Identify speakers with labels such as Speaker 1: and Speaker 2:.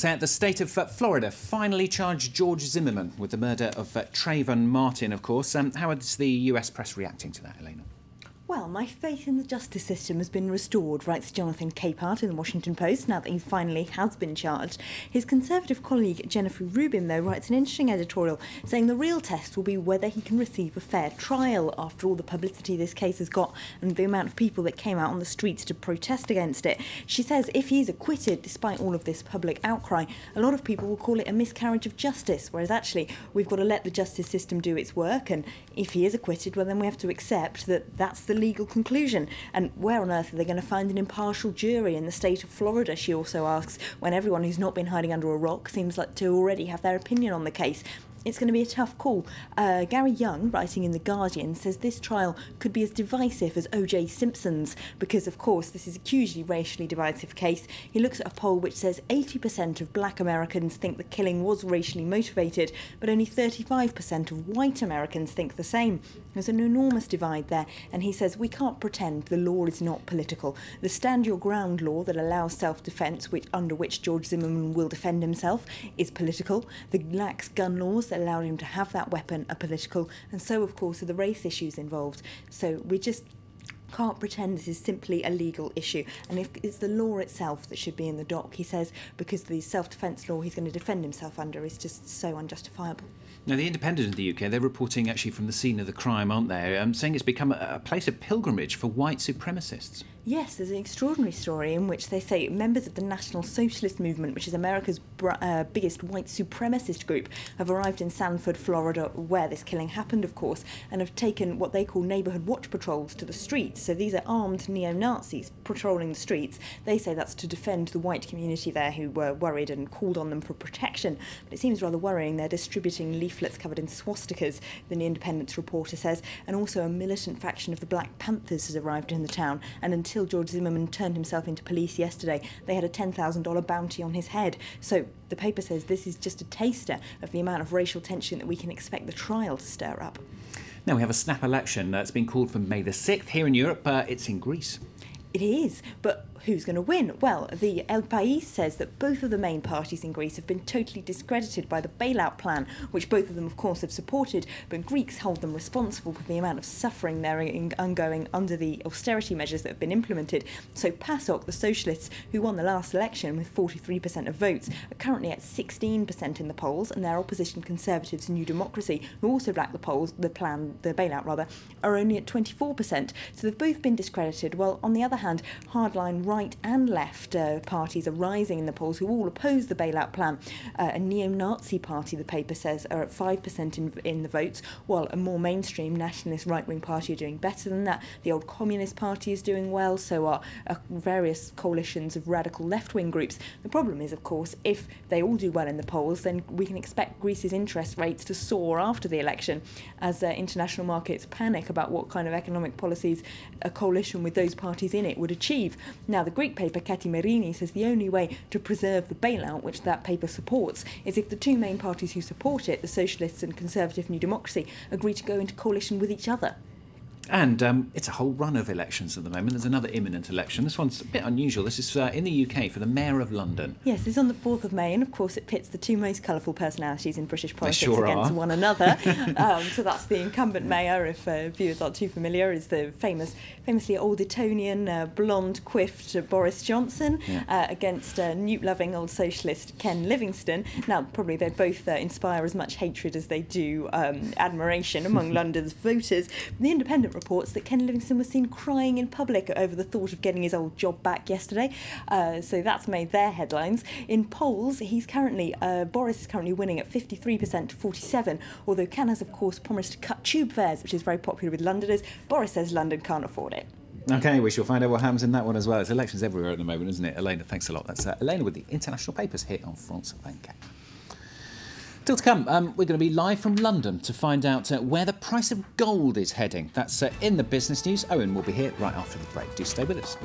Speaker 1: The state of Florida finally charged George Zimmerman with the murder of Trayvon Martin, of course. How is the US press reacting to that, Elena?
Speaker 2: Well, my faith in the justice system has been restored, writes Jonathan Capehart in the Washington Post, now that he finally has been charged. His Conservative colleague Jennifer Rubin, though, writes an interesting editorial saying the real test will be whether he can receive a fair trial after all the publicity this case has got and the amount of people that came out on the streets to protest against it. She says if he's acquitted, despite all of this public outcry, a lot of people will call it a miscarriage of justice, whereas actually we've got to let the justice system do its work, and if he is acquitted, well, then we have to accept that that's the legal conclusion. And where on earth are they going to find an impartial jury in the state of Florida, she also asks, when everyone who's not been hiding under a rock seems like to already have their opinion on the case. It's going to be a tough call. Gary Young, writing in The Guardian, says this trial could be as divisive as O.J. Simpson's because, of course, this is a hugely racially divisive case. He looks at a poll which says 80% of black Americans think the killing was racially motivated, but only 35% of white Americans think the same. There's an enormous divide there, and he says we can't pretend the law is not political. The Stand Your Ground law that allows self-defence, under which George Zimmerman will defend himself, is political. The lax gun laws that allowed him to have that weapon are political, and so of course are the race issues involved. So we just can't pretend this is simply a legal issue, and if it's the law itself that should be in the dock, he says, because the self-defence law he's going to defend himself under is just so unjustifiable.
Speaker 1: Now, The Independent in the UK, they're reporting actually from the scene of the crime, aren't they? Saying it's become a place of pilgrimage for white supremacists.
Speaker 2: Yes, there's an extraordinary story in which they say members of the National Socialist Movement, which is America's biggest white supremacist group, have arrived in Sanford, Florida, where this killing happened, of course, and have taken what they call neighbourhood watch patrols to the streets. So these are armed neo-Nazis patrolling the streets. They say that's to defend the white community there who were worried and called on them for protection. But it seems rather worrying. They're distributing leaflets covered in swastikas, the Independent's reporter says, and also a militant faction of the Black Panthers has arrived in the town, and until George Zimmerman turned himself into police yesterday, they had a $10,000 bounty on his head. So the paper says this is just a taster of the amount of racial tension that we can expect the trial to stir up.
Speaker 1: Now we have a snap election that's been called for May the 6th. Here in Europe, it's in Greece.
Speaker 2: It is, but who's going to win? Well, the El País says that both of the main parties in Greece have been totally discredited by the bailout plan, which both of them, of course, have supported, but Greeks hold them responsible for the amount of suffering they're ongoing under the austerity measures that have been implemented. So PASOK, the socialists, who won the last election with 43% of votes, are currently at 16% in the polls, and their opposition Conservatives New Democracy, who also backed the bailout, are only at 24%. So they've both been discredited, while on the other hand, hardline right and left parties are rising in the polls who all oppose the bailout plan. A neo-Nazi party, the paper says, are at 5% in the votes, while a more mainstream nationalist right-wing party are doing better than that. The old Communist Party is doing well, so are various coalitions of radical left-wing groups. The problem is, of course, if they all do well in the polls, then we can expect Greece's interest rates to soar after the election as international markets panic about what kind of economic policies a coalition with those parties in it would achieve. Now, the Greek paper Kathimerini says the only way to preserve the bailout, which that paper supports, is if the two main parties who support it, the Socialists and Conservative New Democracy, agree to go into coalition with each other.
Speaker 1: And it's a whole run of elections at the moment. There's another imminent election. This one's a bit unusual. This is in the UK for the Mayor of London.
Speaker 2: Yes, it's on the 4th of May, and of course it pits the two most colourful personalities in British politics
Speaker 1: against
Speaker 2: one another. So that's the incumbent mayor, if viewers aren't too familiar, is the famously old Etonian, blonde, quiffed Boris Johnson, against newt-loving old socialist Ken Livingstone. Now, probably they both inspire as much hatred as they do admiration among London's voters. The Independent reports that Ken Livingstone was seen crying in public over the thought of getting his old job back yesterday, so that's made their headlines. In polls, Boris is currently winning at 53% to 47%, although Ken has of course promised to cut tube fares, which is very popular with Londoners. Boris says London can't afford it.
Speaker 1: OK, we shall find out what happens in that one as well. It's elections everywhere at the moment, isn't it? Elena, thanks a lot. That's Elena with the international papers here on France 24. Still to come, we're going to be live from London to find out where the price of gold is heading. That's in the business news. Owen will be here right after the break. Do stay with us.